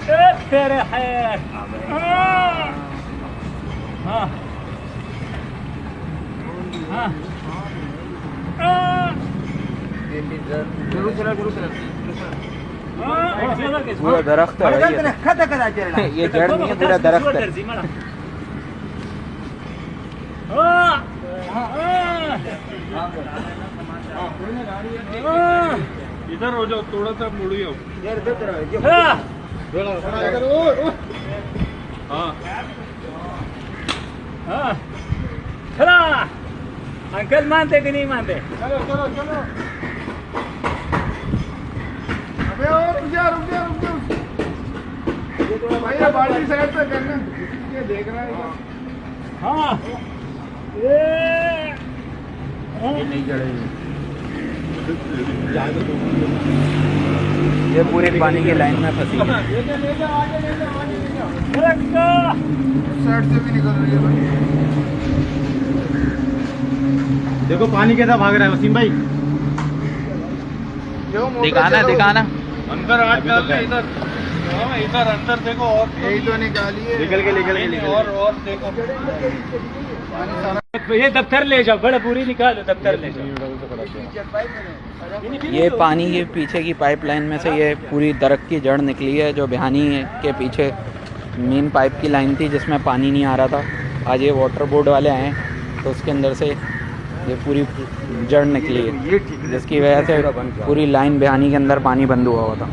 तेरे है। हाँ हाँ पूरा दरख्त है ये जड़ नहीं है, पूरा दरख्त है। इधर हो जाओ, थोड़ा सा मुड़ियो। चला अंकल, मानते कि नहीं मानते? चलो चलो चलो। अबे और रुक जा रुक जा रुक जा। भैया बाल्टी साइड पे करना, ये देख रहा है। हाँ ये पूरे पानी की लाइन में फंसी है। साइड से भी निकल रही है भाई। देखो पानी कैसा भाग रहा है वसीम भाई। दिखाना दिखाना। अंदर हाथ डाल के इधर। हाँ इधर अंदर देखो, और यही तो निकालिए। निकल के और देखो ये दफ्तर ले जाओ, बड़ा पूरी निकालो, दफ्तर ले जाओ। ये पानी के पीछे की पाइपलाइन में से ये पूरी दरख्त की जड़ निकली है, जो बिहानी के पीछे मेन पाइप की लाइन थी जिसमें पानी नहीं आ रहा था। आज ये वाटर बोर्ड वाले आए तो उसके अंदर से ये पूरी जड़ निकली है, जिसकी वजह से पूरी लाइन बिहानी के अंदर पानी बंद हुआ था।